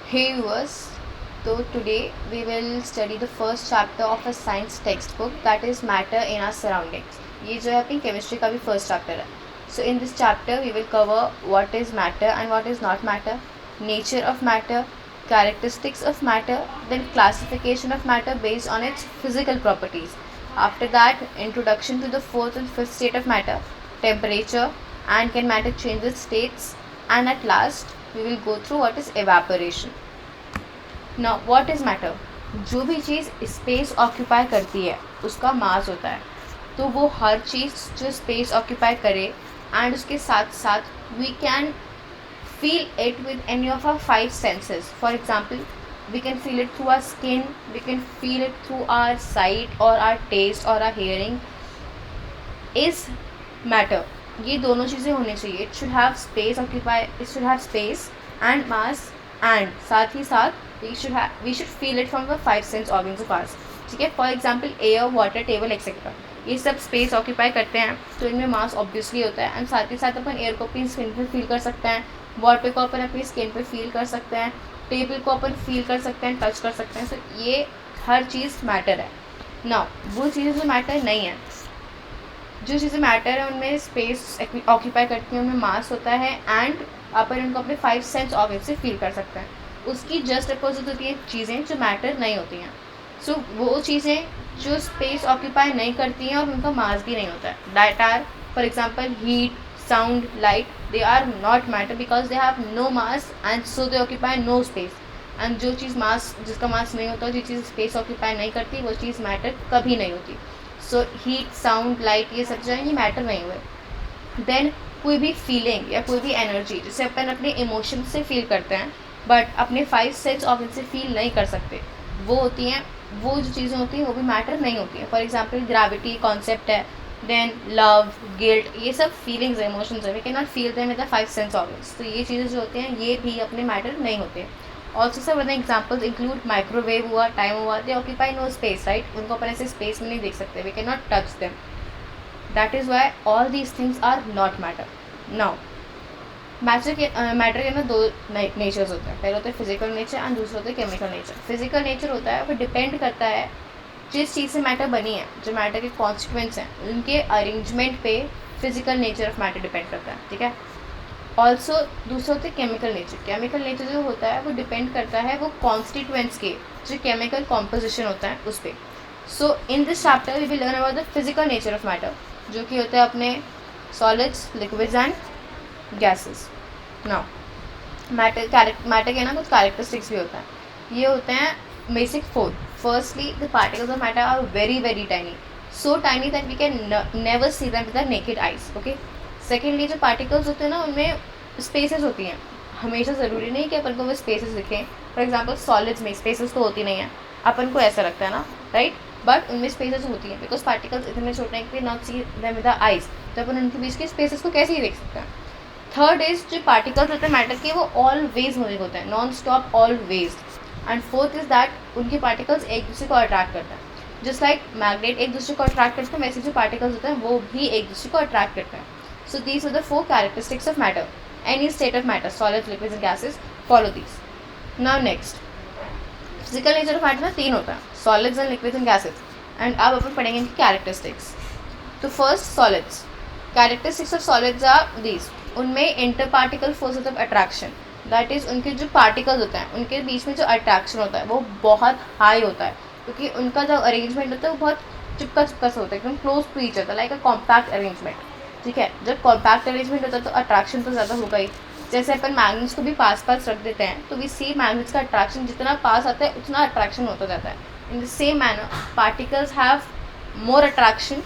Hey viewers, so today we will study the first chapter of a science textbook, that is matter in our surroundings. ये जो है अपनी chemistry का भी first chapter है. So in this chapter we will cover what is matter and what is not matter, nature of matter, characteristics of matter, then classification of matter based on its physical properties. After that, introduction to the fourth and fifth state of matter, temperature, and can matter change its states, and at last we will go through what is evaporation. Now what is matter? जो भी चीज़ space occupy करती है उसका मास होता है. तो वो हर चीज़ जो स्पेस ऑक्यूपाई करे एंड उसके साथ साथ we can feel it with any of our five senses. For example, we can feel it through our skin, we can feel it through our sight or our taste or our hearing. Is matter. ये दोनों चीज़ें होनी चाहिए. It should have space occupy, it should have space and mass, and साथ ही साथ we should feel it from the five sense organs of ours. ठीक है. For example air, water, table etcetera, ये सब स्पेस ऑक्यूपाई करते हैं तो इनमें मास ऑब्वियसली होता है. एंड साथ ही साथ अपन एयर को अपनी स्किन पर फील कर सकते हैं, वाटर को अपन अपनी स्किन पे फील कर सकते हैं, टेबल को अपन फील कर सकते हैं, टच कर सकते हैं. सो ये हर चीज़ मैटर है. नाउ वो चीज़ें जो मैटर नहीं है, जो चीज़ें मैटर है उनमें स्पेस ऑक्यूपाई करती हैं, उनमें मास होता है एंड अपन उनको अपने फाइव सेंस ऑर्गन से फील कर सकते हैं. उसकी जस्ट अपोजिट होती है चीज़ें जो मैटर नहीं होती हैं. सो वो चीज़ें जो स्पेस ऑक्यूपाई नहीं करती हैं और उनका मास भी नहीं होता है, that are for example heat, sound, light, they are not matter because they have no mass and so they occupy no space. And जो चीज़ मास, जिसका मास नहीं होता, जो चीज़ स्पेस ऑक्यूपाई नहीं करती, वो चीज़ मैटर कभी नहीं होती. सो हीट, साउंड, लाइट, ये सब जो है ये मैटर नहीं हुए. देन कोई भी फीलिंग या कोई भी एनर्जी जिसे अपन अपने इमोशन से फील करते हैं बट अपने फाइव सेंस ऑर्गन से फील नहीं कर सकते, वो होती हैं, वो जो चीज़ें होती हैं वो भी मैटर नहीं होती हैं. फॉर एग्जाम्पल ग्रेविटी कॉन्सेप्ट है, देन लव, गिल्ट, ये सब फीलिंग्स है, इमोशंस है, we can not feel them with the five sense organs. तो ये चीज़ें जो होती हैं ये भी अपने मैटर नहीं होते हैं. ऑल्सो सब अदर एग्जाम्पल्स इंक्लूड माइक्रोवेव हुआ, टाइम हुआ, they occupy no space, right. उनको अपन ऐसे स्पेस में नहीं देख सकते, we can not touch them. That is why all these things are not matter. Now matter के अंदर दो नेचर्स होते हैं. पहले होता है फिजिकल नेचर एंड दूसरा होता है केमिकल नेचर. फिजिकल नेचर होता है वो डिपेंड करता है जिस चीज़ से मैटर बनी है, जो मैटर के कॉन्सिक्वेंस हैं उनके अरेंजमेंट पे physical nature of matter depend करता है. ठीक है. ऑल्सो दूसरा होता है केमिकल नेचर. केमिकल नेचर जो होता है वो डिपेंड करता है वो कॉन्स्टिट्यूएंट्स के जो केमिकल कॉम्पोजिशन होता है उस पर. So in this chapter we will learn about the physical nature of matter, जो कि होता है अपने solids, liquids and gases. Now matter के ना कुछ कैरेक्टरिस्टिक्स भी होता है. ये होते हैं basic four. Firstly, the particles of matter are very very tiny, so tiny that we can never see them with our naked eyes. Okay. Secondly, जो particles होते हैं ना उनमें spaces होती हैं. हमेशा ज़रूरी नहीं कि अपन को वो spaces दिखें. For example, solids में spaces तो होती नहीं है, अपन को ऐसा लगता है ना, right? बट उनमें spaces होती हैं because particles इतने छोटे हैं कि not see them with our eyes. तो अपन उनके बीच के spaces को कैसे ही देख सकते हैं. थर्ड इज जो पार्टिकल्स होते हैं मैटर के वो ऑलवेज मूविंग होते हैं, non stop, always. And fourth is that उनके पार्टिकल्स एक दूसरे को अट्रैक्ट करते हैं. जस्ट लाइक मैग्नेट एक दूसरे को अट्रैक्ट करते हैं, वैसे जो पार्टिकल्स होते हैं वो भी एक दूसरे को अट्रैक्ट करते हैं. So these are the four characteristics of matter. Any state of matter, solids, liquids and gases, follow these. Now next, physical nature of matter में तीन होता है, solids and liquids and gases. And अब अपन पढ़ेंगे इनकी कैरेक्टरिस्टिक्स. तो first solids. Characteristics of solids are these. उनमें inter particle forces of attraction, that is उनके जो पार्टिकल्स होते हैं उनके बीच में जो अट्रैक्शन होता है वो बहुत हाई होता है, क्योंकि उनका जो अरेंजमेंट होता है वो बहुत चिपका चिपका सा होता है, एकदम close to each other, like a compact arrangement. ठीक है. जब कॉम्पैक्ट अरेंजमेंट होता है तो अट्रैक्शन तो ज़्यादा होगा ही. जैसे अपन मैग्नेट्स को भी पास पास रख देते हैं तो वी सी मैग्नेट्स का अट्रैक्शन जितना पास आता है उतना अट्रैक्शन होता जाता है. In the same manner particles have more attraction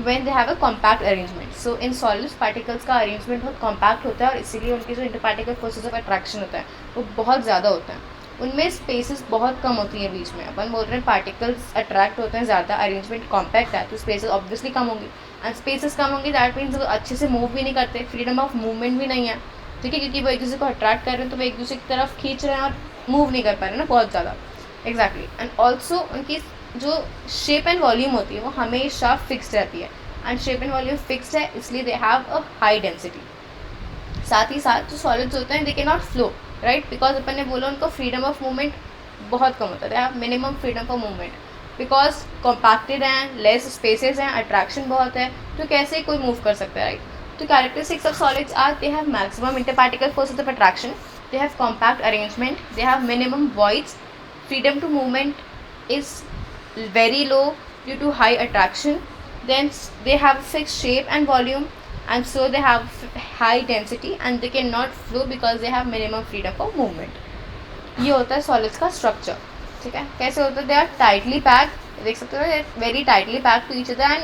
when they have a compact arrangement. So in solids particles का arrangement बहुत compact होता है और इसीलिए उनके जो interparticle forces of attraction होता है वो बहुत ज़्यादा होता है. उनमें spaces बहुत कम होती हैं बीच में. अपन बोल रहे हैं particles attract होते हैं ज़्यादा, arrangement compact है तो spaces obviously कम होंगी. and spaces कम होंगी that means वो अच्छे से move भी नहीं करते, freedom of movement भी नहीं है. ठीक है, क्योंकि वो एक दूसरे को attract कर रहे हैं तो वो एक दूसरे की तरफ खींच रहे हैं और move नहीं कर पा रहे हैं ना बहुत ज़्यादा. Exactly. and also उनकी जो शेप एंड वॉल्यूम होती है वो हमेशा फिक्स्ड रहती है. And shape and volume fixed है इसलिए they have a high density. साथ ही साथ जो सॉलिड्स होते हैं they can not flow, right, because अपन ने बोला उनको फ्रीडम ऑफ मूवमेंट बहुत कम होता है, दे have minimum freedom for movement because compacted हैं, लेस स्पेसेस हैं, अट्रैक्शन बहुत है, तो कैसे कोई मूव कर सकता है, राइट. तो characteristics of solids are they have maximum interparticle forces of attraction, they have compact arrangement, they have minimum voids, freedom to movement is very low due to high attraction, then they have fixed shape and volume, and so they have high density and they cannot flow because they have minimum freedom for movement. ये होता है solids का structure. ठीक है, कैसे होता है, they are tightly packed, देख सकते हो, very tightly packed to each other and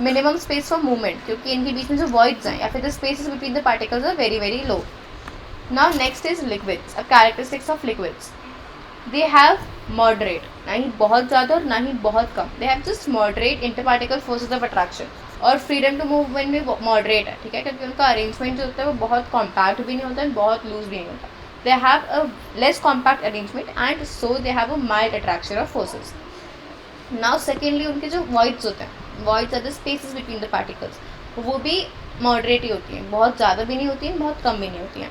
minimum space for movement, क्योंकि इनके बीच में जो वॉइड्स हैं या फिर the spaces between the particles are very very low. Now next is liquids. Characteristics of liquids. They have moderate, ना ही बहुत ज़्यादा और ना ही बहुत कम. They have just moderate interparticle forces of attraction. और freedom to movement भी moderate है, ठीक है, क्योंकि उनका arrangement जो होता है वो बहुत compact भी नहीं होता है, बहुत loose भी नहीं होता. They have a less compact arrangement and so they have a mild attraction of forces. Now secondly उनके जो voids होते हैं, voids are the spaces between the particles, वो भी moderate ही होती हैं, बहुत ज़्यादा भी नहीं होती हैं, बहुत कम भी नहीं होती हैं.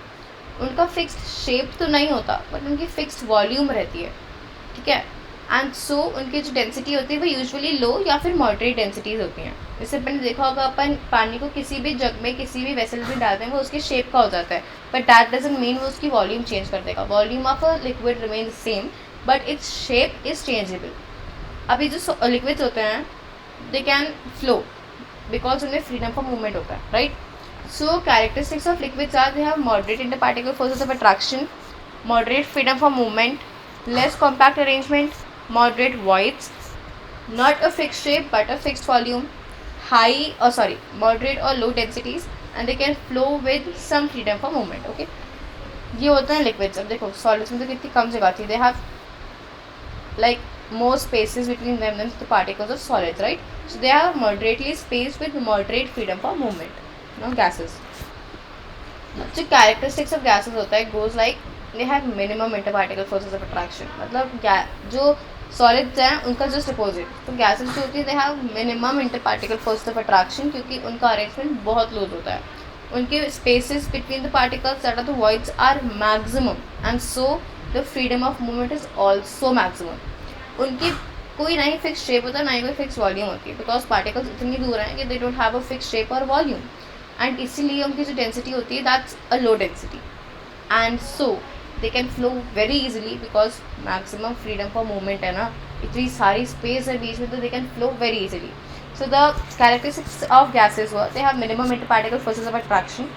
उनका फिक्स्ड शेप तो नहीं होता बट उनकी फिक्स्ड वॉल्यूम रहती है, ठीक है, एंड सो उनकी जो डेंसिटी होती है वो यूजुअली लो या फिर मॉडरेट डेंसिटीज़ होती हैं. जैसे अपन ने देखा होगा, अपन पानी को किसी भी जग में किसी भी वेसल में डालते हैं वो उसके शेप का हो जाता है, बट दैट डजंट मीन वो उसकी वॉल्यूम चेंज कर देगा. Volume of a liquid remain same but its shape is changeable. अभी जो लिक्विड्स होते हैं दे कैन फ्लो बिकॉज उनमें फ्रीडम फॉर मूवमेंट होता है, right. So characteristics of liquids are they have moderate interparticle forces of attraction, moderate freedom for movement, less compact arrangement, moderate voids, not a fixed shape but a fixed volume, moderate or low densities, and they can flow with some freedom for movement. Okay, ये होते हैं liquids. अब देखो solids में तो कितनी कम जगह थी, they have like more spaces between them than the particles of solids, right? So they are moderately spaced with moderate freedom for movement. Gases. जो characteristics of gases होता है goes like they have minimum interparticle forces of attraction. मतलब जो solids हैं उनका just opposite. तो gases जो होती है they have minimum interparticle forces of attraction क्योंकि उनका arrangement बहुत loose होता है. उनके spaces between the particles that are the voids are maximum and so the freedom of movement is also maximum. उनकी कोई ना ही फिक्स शेप होता है ना ही कोई फिक्स वॉल्यूम होती है बिकॉज पार्टिकल्स इतनी दूर हैं कि they don't have a fix shape और वॉल्यूम एंड इसीलिए उनकी जो डेंसिटी होती है that's a low density and so they can flow very easily because maximum freedom for movement है ना, इतनी सारी स्पेस है बीच में, तो they can flow very easily. So the characteristics of gases were they have minimum interparticle forces of attraction,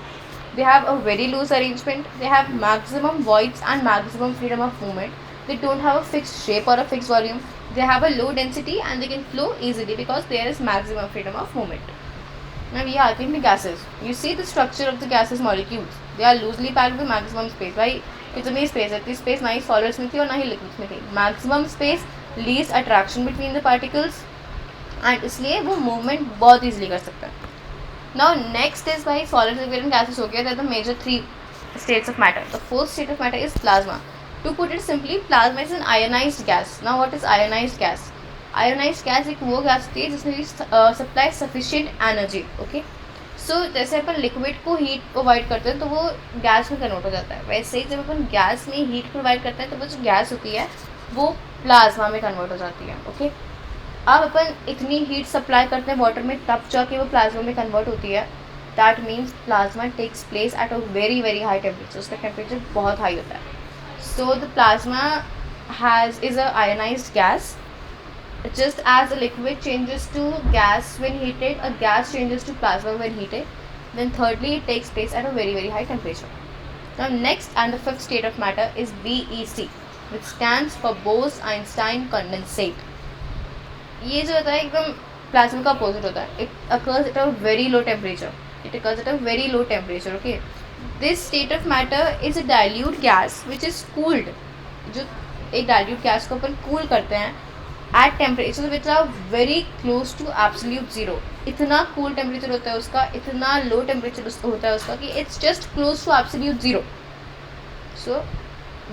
they have a very loose arrangement, they have maximum voids and maximum freedom of movement, they don't have a fixed shape or a fixed volume, they have a low density and they can flow easily because there is maximum freedom of movement. Now we are in the gases. You see the structure of the gases molecules, they are loosely packed with maximum space. भाई कितनी space है, इतनी space ना ही solids में थी और ना ही liquids में थी. Maximum space, least attraction between the particles and इसलिए वो मूवमेंट बहुत ईजिली कर सकता है. Now next is by solid, liquid and gases हो गया. There are the major three states of matter. The fourth state of matter is plasma. To put it simply, plasma is an ionized gas. Now what is ionized gas? Ionized gas एक वो gas होती है जिसमें supply sufficient energy. Okay, सो जैसे अपन liquid को heat provide करते हैं तो वो गैस में कन्वर्ट हो जाता है, वैसे ही जब अपन गैस में हीट प्रोवाइड करते हैं तो वो जो गैस होती है वो प्लाज्मा में कन्वर्ट हो जाती है. ओके, अब अपन इतनी हीट सप्लाई करते हैं वाटर में तब जाके वो प्लाज्मा में कन्वर्ट होती है. That means plasma takes place at a very very high temperature, उसका टेम्परेचर बहुत हाई होता है. So the plasma is a ionised gas. Just as a liquid changes to gas when heated, a gas changes to plasma when heated. Then thirdly, it takes place at a very very high temperature. Now next and the fifth state of matter is BEC, which stands for Bose-Einstein condensate. ये जो होता है एकदम plasma का opposite होता है. It occurs at a very low temperature. Okay, this state of matter is a dilute gas which is cooled. जो एक डाइल्यूट गैस को अपन कूल करते हैं at temperature which are very close to absolute zero. इतना cool temperature होता है उसका, इतना लो टेम्परेचर होता है उसका कि it's just close to absolute zero. So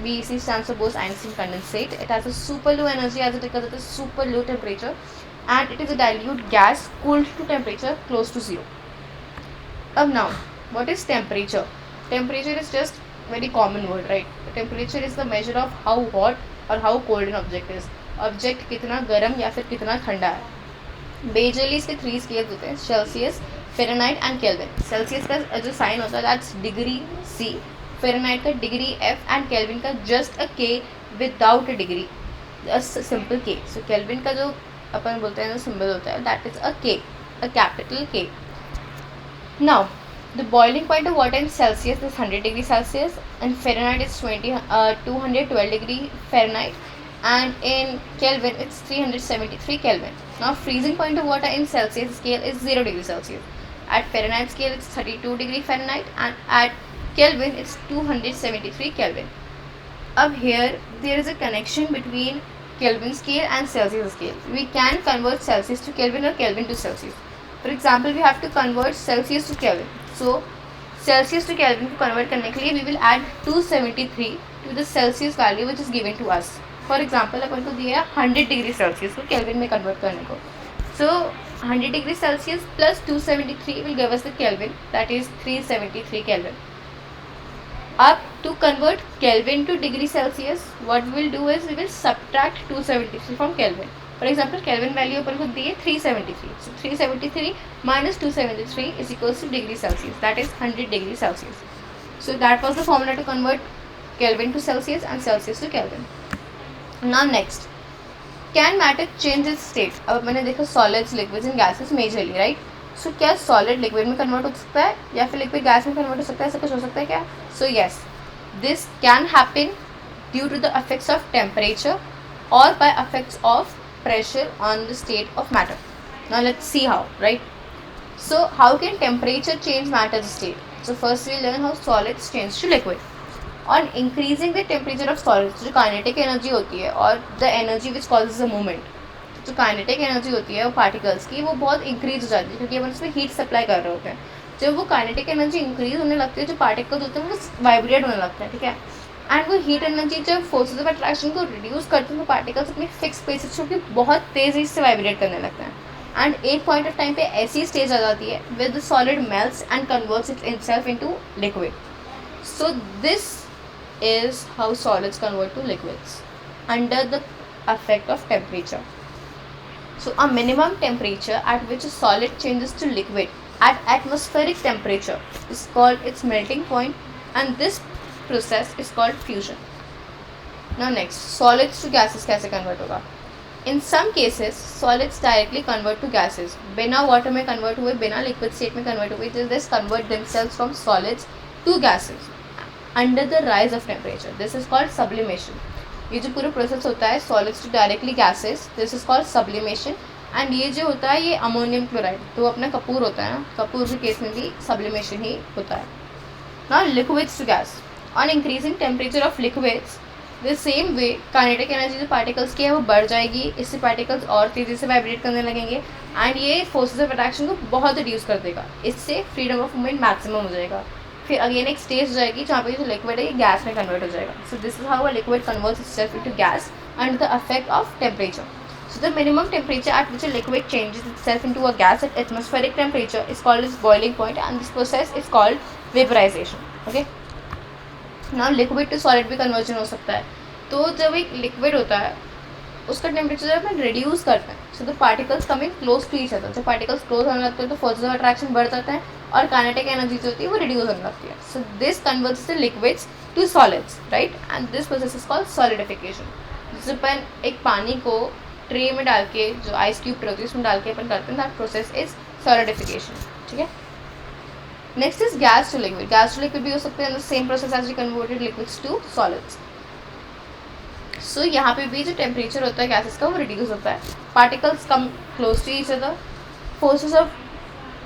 BEC stands for Bose-Einstein condensate. It has a super low energy as it occurs at a super low temperature and it is a dilute gas cooled to temperature close to zero. Now, what is temperature? Temperature is just very common word, right? Temperature is the measure of how hot or how cold an object is. Object कितना गर्म या फिर कितना ठंडा है. Majorly इसके 3 scales होते हैं, Celsius, Fahrenheit and kelvin. Celsius का जो साइन होता है दैट्स डिग्री सी, फ़ारेनहाइट का डिग्री एफ एंड केल्विन का जस्ट अ के without a degree, just simple के. सो केल्विन का जो अपन बोलते हैं जो सिंबल होता है दैट इज अ के, अ कैपिटल के. Now the boiling point of water in Celsius is 100 degrees Celsius, and Fahrenheit is 212 degree Fahrenheit, and in Kelvin it's 373 Kelvin. Now freezing point of water in Celsius scale is 0 degree Celsius. At Fahrenheit scale it's 32 degree Fahrenheit, and at Kelvin it's 273 Kelvin. Up here there is a connection between Kelvin scale and Celsius scale. We can convert Celsius to Kelvin or Kelvin to Celsius. For example, we have to convert Celsius to Kelvin. So Celsius to Kelvin को convert करने के लिए we will add 273 to the Celsius value which is given to us. For example, अपन को दिया है 100 degree Celsius को Kelvin में convert करने को. So 100 degree Celsius plus 273 will give us the Kelvin, that is 373 Kelvin. Up to convert Kelvin to degree Celsius, what we will do is we will subtract 273 from Kelvin. For example, Kelvin value अपन को दी है 373. So 373 minus 273 is equals to degree Celsius. That is 100 degree Celsius. So that was the formula to convert Kelvin to Celsius and Celsius to Kelvin. Now next, can matter change its state? अब मैंने देखा solids, liquids and gases majorly, right? So क्या solid liquid में convert हो सकता है या फिर liquid gas में convert हो सकता है, ऐसा कुछ हो सकता है क्या? So yes, this can happen due to the effects of temperature or by effects of pressure on the state of matter. Now let's see how, right? So how can temperature change matter's state? So first we'll learn how solids change to liquid. On increasing the temperature of solids, जो kinetic energy होती है और the energy which causes a movement, जो kinetic energy होती है वो particles की वो बहुत increase हो जाती है क्योंकि अपन उसमें heat supply कर रहे होते हैं. जब वो kinetic energy increase होने लगती है जो particles होते हैं वो vibrate होने लगते हैं, ठीक है. एंड वो हीट एनर्जी जब फोर्सेस ऑफ अट्रैक्शन को रिड्यूस करते हैं तो पार्टिकल्स अपनी फिक्स स्पेसेस छोड़ के बहुत तेज़ी से वाइब्रेट करने लगते हैं. एंड एक पॉइंट ऑफ टाइम पे ऐसी स्टेज आ जाती है with the solid melts and converts it itself into liquid. So this is how solids convert two liquids under the effect of temperature. So a minimum temperature at which a solid changes to liquid at atmospheric temperature is called its melting point, and this process is called fusion. Now next, solids to gases कैसे convert होगा? In some cases, solids directly convert to gases. बिना water में convert हुए, बिना liquid state में convert हुए, this convert themselves from solids to gases under the rise of temperature. This is called sublimation. ये जो पूरा process होता है solids to directly gases, this is called sublimation. And ये जो होता है ये अमोनियम क्लोराइड, तो अपना कपूर होता है ना, कपूर के केस में भी sublimation ही होता है. Now liquids to gas. On increasing temperature of liquids, the same way kinetic energy जो particles की है वो बढ़ जाएगी, इससे particles और तेज़ी से वाइब्रेट करने लगेंगे एंड ये फोर्सेस ऑफ अट्रैक्शन को बहुत रिड्यूस कर देगा. इससे फ्रीडम ऑफ मूवमेंट मैक्सिमम हो जाएगा. फिर अगेन एक स्टेज हो जाएगी जहाँ पे जो लिक्विड है ये गैस में कन्वर्ट हो जाएगा. सो this is how a liquid converts itself into gas under the effect of temperature. So the minimum temperature at which a liquid changes itself into a gas at atmospheric temperature is called its boiling point, and this process is called vaporization. Okay. Now liquid to solid भी conversion हो सकता है. तो जब एक liquid होता है उसका टेम्परेचर जब अपन रिड्यूस करते हैं so the particles coming close to each other. जब पार्टिकल्स क्लोज होने लगते हैं तो फोर्सेस ऑफ अट्रैक्शन बढ़ जाता है और काइनेटिक एनर्जी जो होती है वो रिड्यूस होने लगती है. So this converts the liquids to solids, right, and this process is called solidification. जैसे अपन एक पानी को ट्रे में डाल के जो आइस क्यूब ट्रे होती है उसमें डाल के अपन करते हैं, दैट प्रोसेस इज सॉलिडिफिकेशन. ठीक है. Next is gas to liquid. Gas to liquid भी हो सकते हैं the same process as we converted liquids to solids. So यहाँ पे भी जो टेम्परेचर होता है गैसेस का वो रिड्यूस होता है. Particles come close to each other, forces of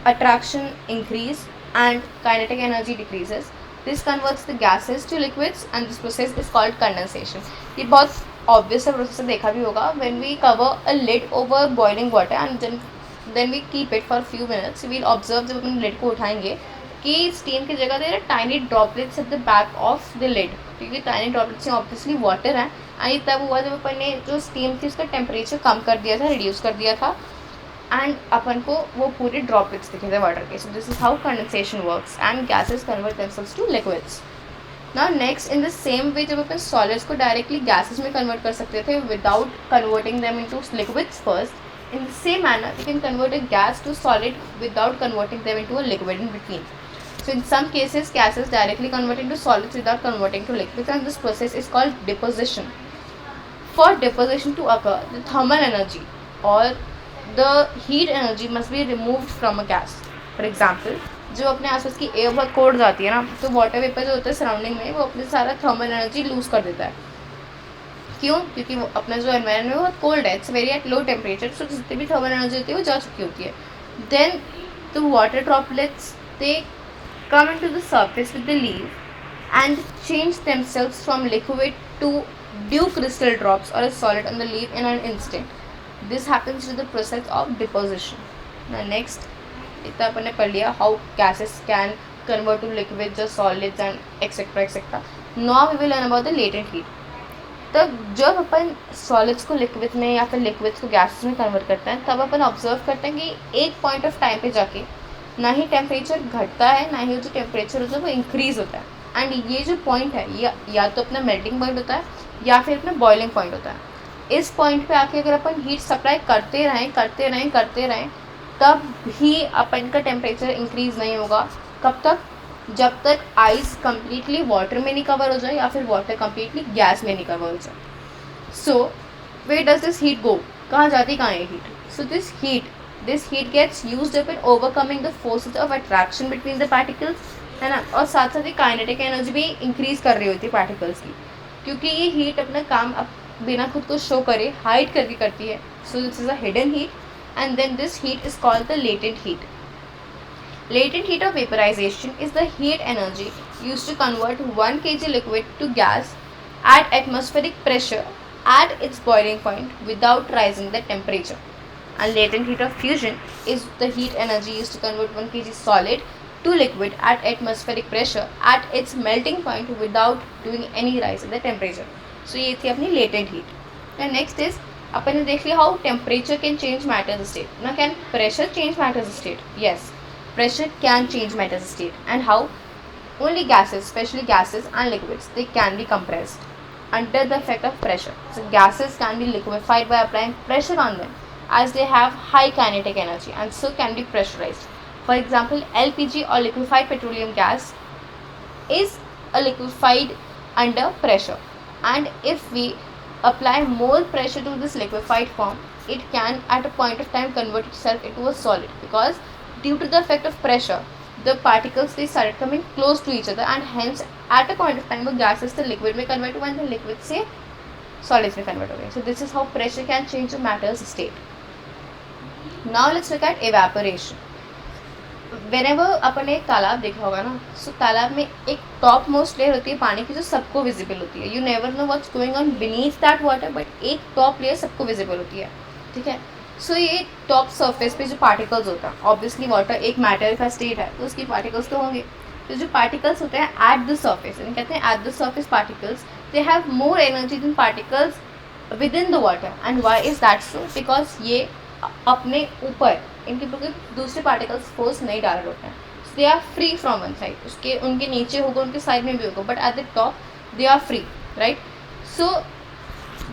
attraction increase and kinetic energy decreases. This converts the gases to liquids and this process is called condensation. ये बहुत ऑब्वियस प्रोसेस देखा भी होगा. When we cover a lid over boiling water and then we keep it for few minutes, we'll observe जब अपन lid को उठाएंगे कि स्टीम की जगह there tiny droplets at the back of the lid, क्योंकि टाइनी ड्रॉपलेट्स में obviously water है. एंड तब हुआ जब अपन ने जो स्टीम थी उसका टेम्परेचर कम कर दिया था, रिड्यूस कर दिया था, एंड अपन को वो पूरे ड्रॉपलेट्स दिखे थे वाटर के. सो this is how condensation works and gases convert themselves two liquids. Now next, in the same way जब अपन सॉलिड्स को डायरेक्टली गैसेस में कन्वर्ट कर सकते थे without converting them into liquids first, in the same manner we can convert a gas to solid without converting them into a liquid in between. So in some cases gases directly convert into solids without converting to liquids, and this process is called deposition. For deposition to occur, the thermal energy or the heat energy must be removed from a gas. For example, जो अपने आसपास की air बहुत cold जाती है ना, तो water vapour जो होता है सराउंडिंग में वो अपने सारा थर्मल एनर्जी लूज कर देता है. क्यों? क्योंकि वो अपना जो एनवायरनमेंट है बहुत कोल्ड है, it's very at low temperature, so जितनी भी थर्मल एनर्जी होती है वो जा चुकी होती है. Then the water droplets they come into the surface with the leave and change themselves from liquid to dew crystal drops or a solid on the leaf in an instant. This happens to the process of deposition. Now next, इतना अपन ने पढ़ लिया how gases can convert to liquids or solids and etc etc. Now we will learn about the latent heat. तब जब अपन solids को liquid में या फिर लिक्विड्स को गैसेस में कन्वर्ट करते हैं, तब अपन ऑब्जर्व करते हैं कि एक पॉइंट ऑफ टाइम पे जाके ना ही टेम्परेचर घटता है, ना ही जो टेम्परेचर होता है वो इंक्रीज़ होता है. एंड ये जो पॉइंट है या तो अपना मेल्टिंग पॉइंट होता है या फिर अपना बॉइलिंग पॉइंट होता है. इस पॉइंट पे आके अगर अपन हीट सप्लाई करते रहें तब भी अपन का टेम्परेचर इंक्रीज़ नहीं होगा. कब तक? जब तक आइस कम्प्लीटली वाटर में नहीं कवर हो जाए या फिर वाटर कम्प्लीटली गैस में नहीं कवर हो जाए. So where does this heat go? कहाँ जाती कहाँ है heat? So this heat gets used up in overcoming the forces of attraction between the particles, है ना. और साथ साथ ही काइनेटिक एनर्जी भी इंक्रीज कर रही होती है पार्टिकल्स की, क्योंकि ये हीट अपना काम बिना खुद को शो करे हाइड करके करती है. So this is a hidden heat and then this heat is called the latent heat. Latent heat of vaporization is the heat energy used to convert 1 kg liquid to gas at atmospheric pressure at its boiling point without rising the temperature. And latent heat of fusion is the heat energy used to convert 1 kg solid to liquid at atmospheric pressure at its melting point without doing any rise in the temperature. So ये थी अपनी latent heat. And next is अपन ने देख लिया how temperature can change matter's state. Now can pressure change matter's state? Yes. Pressure can change matter's state. And how? Only gases, especially gases and liquids, they can be compressed under the effect of pressure. So gases can be liquefied by applying pressure on them, as they have high kinetic energy and so can be pressurized. For example, LPG or liquefied petroleum gas is a liquefied under pressure, and if we apply more pressure to this liquefied form, it can at a point of time convert itself into a solid, because due to the effect of pressure the particles they started coming close to each other, and hence at a point of time the gases the liquid में convert हुआ and the liquid से solids में convert हो गए. So this is how pressure can change the matter's state. Now let's look at evaporation. Whenever अपन एक तालाब देखा होगा ना, so तालाब में एक टॉप मोस्ट लेयर होती है पानी की जो सबको विजिबल होती है. You never know what's going on beneath that water, but एक टॉप लेयर सबको विजिबल होती है, ठीक है. सो ये टॉप सरफेस पे जो पार्टिकल्स होता है, ऑब्वियसली वाटर एक मैटर का स्टेट है तो उसकी पार्टिकल्स तो होंगे. तो जो पार्टिकल्स होते हैं एट द सरफेस, यानी कहते हैं at the surface particles, they have more energy than particles within the water. And why is that so? Because ये अपने ऊपर इनके ऊपर दूसरे पार्टिकल्स फोर्स नहीं डाल रहे होते हैं. They are free from one side, उसके उनके नीचे होगा, उनके साइड में भी होगा, but at the top they are free, right. So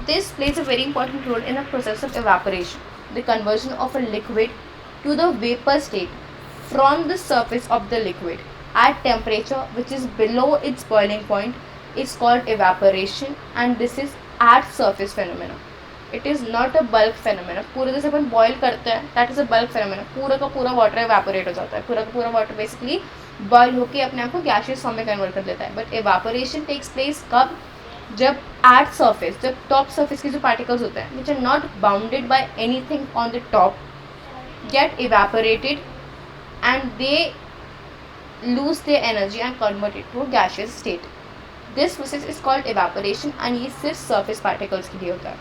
this plays a very important role in the process of evaporation. The conversion of a liquid to the vapor state from the surface of the liquid at temperature which is below its boiling point is called evaporation, and this is at surface phenomena. It is not a bulk phenomena. पूरे जैसे अपन boil करते हैं, that is a bulk phenomena. पूरा का पूरा water evaporate हो जाता है, पूरा का पूरा वाटर बेसिकली बॉयल होकर अपने आप को गैसियस फॉर्म में कन्वर्ट कर देता है. बट evaporation takes place कब? जब एट सरफेस, जब टॉप सरफेस के जो पार्टिकल्स होते हैं which are not bounded by anything on the top get evaporated and they lose the energy and convert it to gaseous state. This process is called evaporation and ये सिर्फ surface particles के लिए होता है.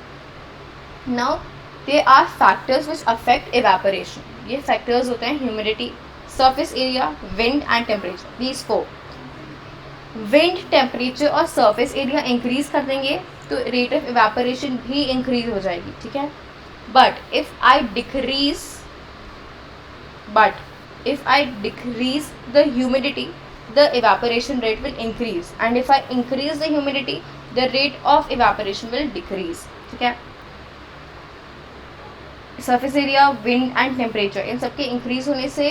Now they are factors which affect evaporation. ये factors होते हैं humidity, surface area, wind and temperature. These 4. Wind, temperature और सरफेस एरिया इंक्रीज कर देंगे तो रेट ऑफ इवेपोरेशन भी इंक्रीज हो जाएगी, ठीक है. But if I decrease the humidity the evaporation rate will increase, and if I increase the humidity, the rate of evaporation will decrease. ठीक है. Surface area, wind and temperature, इन सबके increase होने से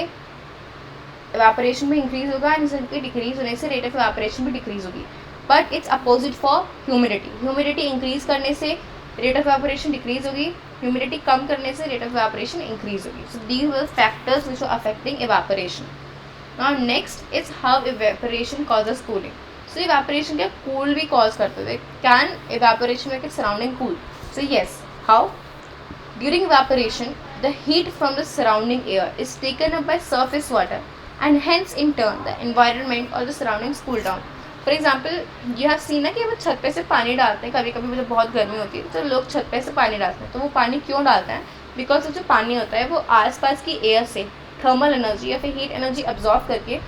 evaporation भी इंक्रीज होगा, and सबके decrease होने से रेट ऑफ evaporation भी डिक्रीज होगी. But it's opposite for humidity. Humidity increase करने से रेट ऑफ evaporation डिक्रीज होगी, ह्यूमिडिटी कम करने से रेट ऑफ evaporation इंक्रीज होगी. So these were factors which are affecting evaporation. Now next is how evaporation causes cooling. So evaporation क्या cool भी cause करते थे. Can evaporation make its surrounding cool? So yes. How? During evaporation, the heat from the surrounding air is taken up by surface water, and hence in turn the environment or the surroundings cool down. For example, you have seen ना कि वो छत पे से पानी डालते हैं. कभी कभी जब बहुत गर्मी होती है तो लोग छत पे से पानी डालते हैं. तो वो पानी क्यों डालते हैं? बिकॉज जो पानी होता है वो आसपास की एयर से थर्मल एनर्जी या फिर हीट एनर्जी अब्जॉर्व करके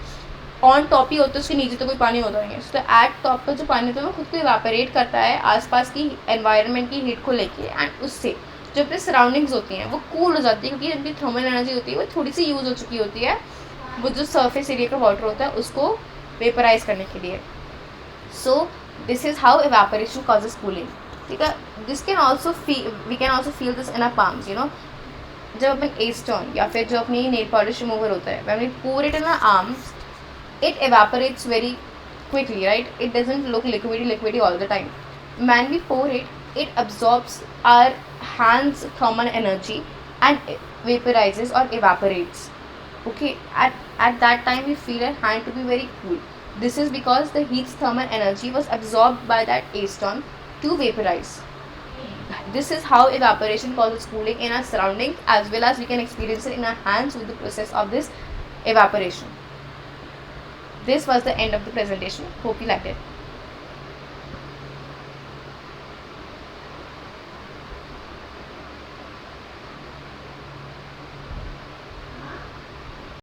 ऑन टॉप ही होता है, उसके नीचे तो कोई पानी होता नहीं है. तो एट टॉप का जो पानी होता है वो खुद को इवापोरेट करता है आसपास की एनवायरनमेंट की हीट को लेके, एंड उससे जो अपने सराउंडिंग्स होती हैं वो कूल हो जाती है, क्योंकि उनकी थर्मल एनर्जी होती है वो थोड़ी सी यूज़ हो चुकी होती है वो जो सरफेस एरिया का वाटर होता है उसको वेपराइज करने के लिए. So this is how evaporation causes cooling. ठीक है. This can also we can also feel this in our palms. You know, जब अपन एस्टॉन या फिर जो अपनी नेल पॉलिश रिमूवर होता है, when we pour it in our arms, it evaporates very quickly, right? It doesn't look liquidy all the time. When we pour it, it absorbs our hands thermal energy and vaporizes or evaporates. Okay, at that time we feel our hand to be very cool. This is because the heat's thermal energy was absorbed by that acetone to vaporize. This is how evaporation causes cooling in our surroundings, as well as we can experience it in our hands with the process of this evaporation. This was the end of the presentation. Hope you liked it.